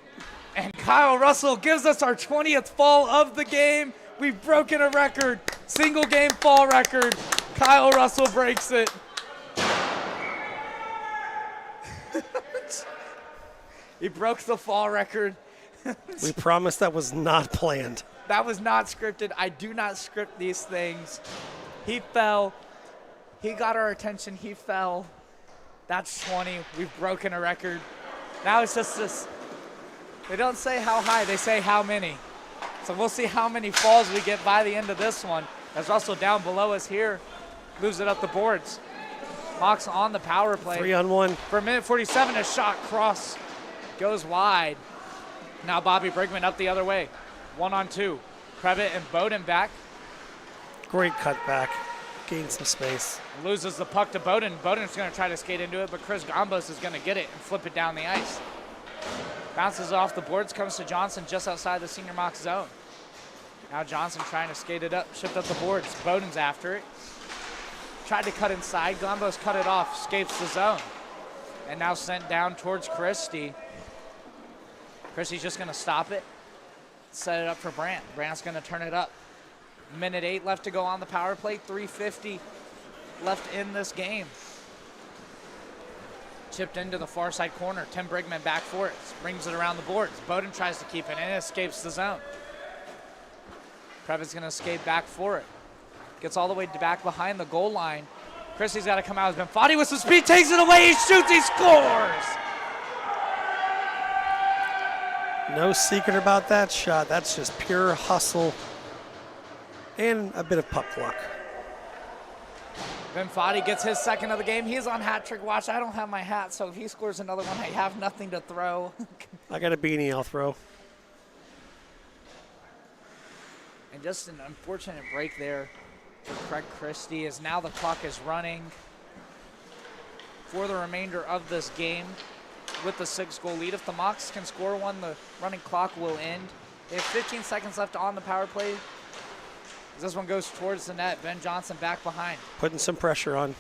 And Kyle Russell gives us our 20th fall of the game. We've broken a record, single game fall record. Kyle Russell breaks it. He broke the fall record. We promise that was not planned. That was not scripted. I do not script these things. He fell. He got our attention. He fell. That's 20. We've broken a record. Now it's just this. They don't say how high, they say how many. So we'll see how many falls we get by the end of this one. As Russell down below us here moves it up the boards. Mocs on the power play. 3-on-1. For a minute 47, a shot cross goes wide. Now Bobby Brigman up the other way. 1-on-2. Previtt and Bowden back. Great cutback. Gained some space. Loses the puck to Bowden. Bowden's going to try to skate into it, but Chris Gombos is going to get it and flip it down the ice. Bounces off the boards, comes to Johnson just outside the senior Mocs zone. Now Johnson trying to skate it up, shift up the boards. Bowden's after it. Tried to cut inside. Gombos cut it off, escapes the zone. And now sent down towards Christie. Christie's just going to stop it, set it up for Brandt. Brandt's going to turn it up. Minute 8 left to go on the power play. 3:50 left in this game. Chipped into the far side corner. Tim Brigman back for it. Brings it around the boards. Bowden tries to keep it and escapes the zone. Previtt's going to skate back for it. Gets all the way back behind the goal line. Christie's got to come out. Has been Foddy with some speed. Takes it away. He shoots. He scores. No secret about that shot. That's just pure hustle and a bit of puck luck. Ben Foddy gets his second of the game. He's on hat trick watch. I don't have my hat, so if he scores another one, I have nothing to throw. I got a beanie I'll throw. And just an unfortunate break there for Craig Christie, as now the clock is running for the remainder of this game with the 6-goal lead. If the Mocs can score one, the running clock will end. They have 15 seconds left on the power play. As this one goes towards the net, Ben Johnson back behind. Putting some pressure on.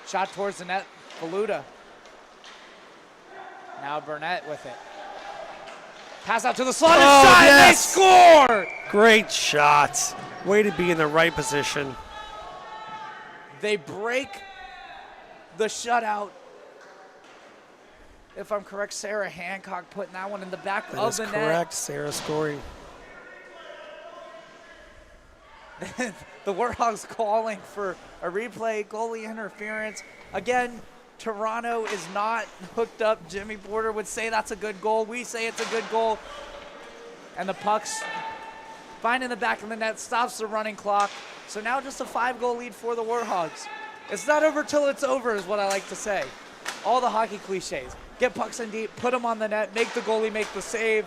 Shot towards the net, Faluda. Now Burnett with it. Pass out to the slot, and shot, yes. and they score! Great shot. Way to be in the right position. They break the shutout. If I'm correct, Sarah Hancock putting that one in the back That of is the net. correct, Sarah scoring. The Warthogs calling for a replay, goalie interference. Again, Toronto is not hooked up. Jimmy Porter would say that's a good goal. We say it's a good goal. And the puck's finding the back of the net, stops the running clock. So now just a 5-goal lead for the Warthogs. It's not over till it's over is what I like to say. All the hockey cliches. Get pucks in deep, put them on the net, make the goalie make the save,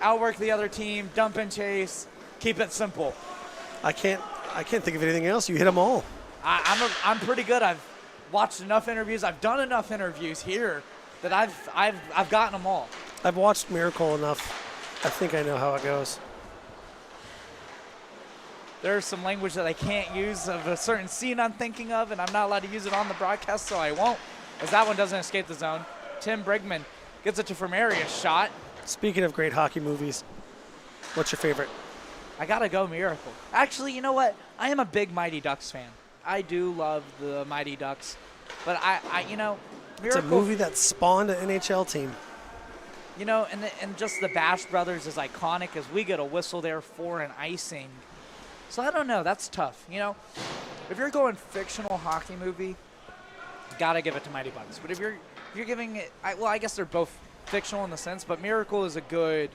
outwork the other team, dump and chase, keep it simple. I can't think of anything else. You hit them all. I'm pretty good. I've watched enough interviews. I've done enough interviews here that I've gotten them all. I've watched Miracle enough. I think I know how it goes. There's some language that I can't use of a certain scene I'm thinking of, and I'm not allowed to use it on the broadcast, so I won't, as that one doesn't escape the zone. Tim Brigman gets it to Vermerius. Shot. Speaking of great hockey movies, what's your favorite? I gotta go Miracle. Actually, you know what? I am a big Mighty Ducks fan. I do love the Mighty Ducks, but I Miracle. It's a movie that spawned an NHL team. You know, and just the Bash Brothers is iconic, as we get a whistle there for an icing. So I don't know. That's tough. You know, if you're going fictional hockey movie, gotta give it to Mighty Ducks. But if you're giving it, I guess they're both fictional in the sense, but Miracle is a good,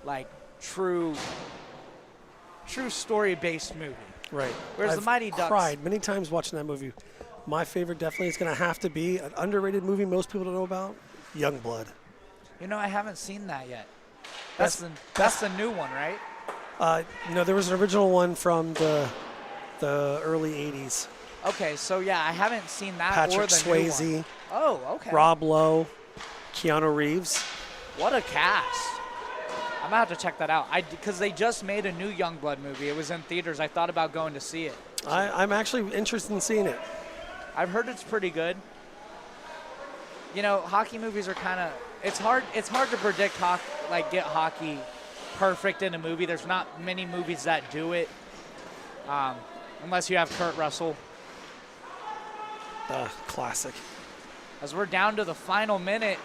like, true story-based movie. Right. Whereas I've the Mighty Ducks. cried many times watching that movie. My favorite definitely is going to have to be an underrated movie most people don't know about, Youngblood. You know, I haven't seen that yet. That's the new one, right? No, there was an original one from the early 80s. Okay, so yeah, I haven't seen that Patrick or the Swayze, new one. Oh, okay. Rob Lowe, Keanu Reeves. What a cast. I'm going to have to check that out. Because they just made a new Youngblood movie. It was in theaters. I thought about going to see it. I'm actually interested in seeing it. I've heard it's pretty good. You know, hockey movies are kind of, it's hard to predict get hockey perfect in a movie. There's not many movies that do it, unless you have Kurt Russell. Classic. As we're down to the final minute.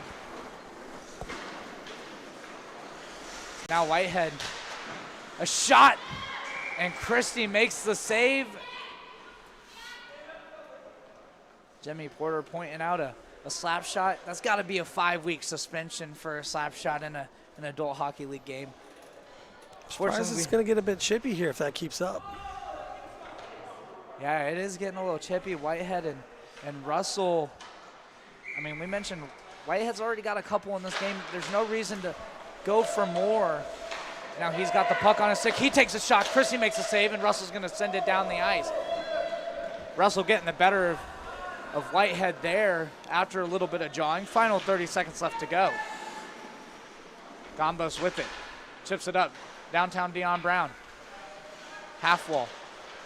Now Whitehead, a shot, and Christie makes the save. Jimmy Porter pointing out a slap shot. That's got to be a 5-week suspension for a slap shot in an adult hockey league game. Surprised it's going to get a bit chippy here if that keeps up. Yeah, it is getting a little chippy. Whitehead and Russell. I mean, we mentioned Whitehead's already got a couple in this game. There's no reason to go for more. Now he's got the puck on his stick. He takes a shot. Christie makes a save, and Russell's going to send it down the ice. Russell getting the better of Whitehead there after a little bit of jawing. Final 30 seconds left to go. Gombos with it. Chips it up. Downtown Dion Brown. Half wall.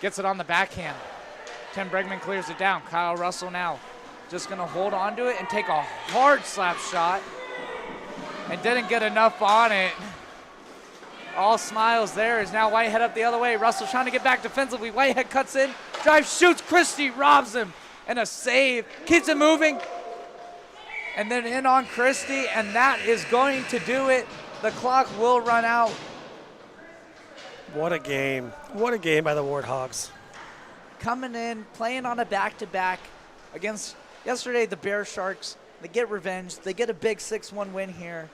Gets it on the backhand. Tim Bregman clears it down. Kyle Russell now just going to hold on to it and take a hard slap shot. And didn't get enough on it. All smiles there is now Whitehead up the other way. Russell trying to get back defensively. Whitehead cuts in. Drive, shoots. Christie robs him. And a save. Keeps it moving. And then in on Christie. And that is going to do it. The clock will run out. What a game. What a game by the Warthogs. Coming in, playing on a back-to-back against yesterday the Bear Sharks. They get revenge. They get a big 6-1 win here.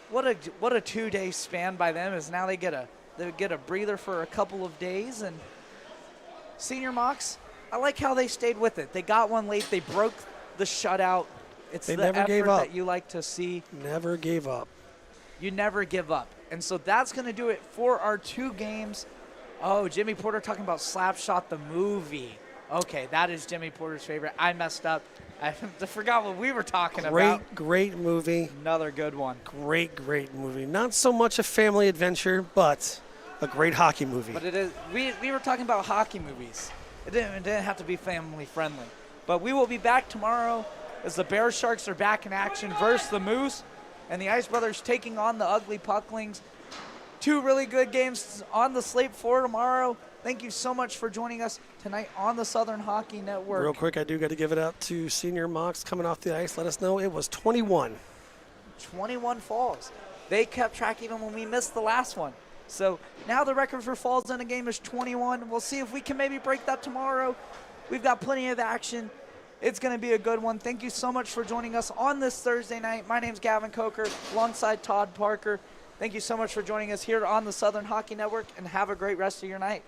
What a 2-day span by them is now they get a breather for a couple of days. And Senior Mocs, I like how they stayed with it. They got one late. They broke the shutout. It's the effort that you like to see. Never gave up. You never give up. And so that's going to do it for our 2 games. Oh, Jimmy Porter talking about Slapshot the movie. Okay, that is Jimmy Porter's favorite. I messed up. I forgot what we were talking about. Great movie. Another good one. Great movie. Not so much a family adventure, but a great hockey movie. But it is. We were talking about hockey movies. It didn't have to be family friendly. But we will be back tomorrow as the Bear Sharks are back in action versus the Moose, and the Ice Brothers taking on the Ugly Pucklings. 2 really good games on the slate for tomorrow. Thank you so much for joining us tonight on the Southern Hockey Network. Real quick, I do got to give it out to Senior Mocs coming off the ice. Let us know it was 21. 21 falls. They kept track even when we missed the last one. So now the record for falls in a game is 21. We'll see if we can maybe break that tomorrow. We've got plenty of action. It's going to be a good one. Thank you so much for joining us on this Thursday night. My name's Gavin Coker alongside Todd Parker. Thank you so much for joining us here on the Southern Hockey Network, and have a great rest of your night.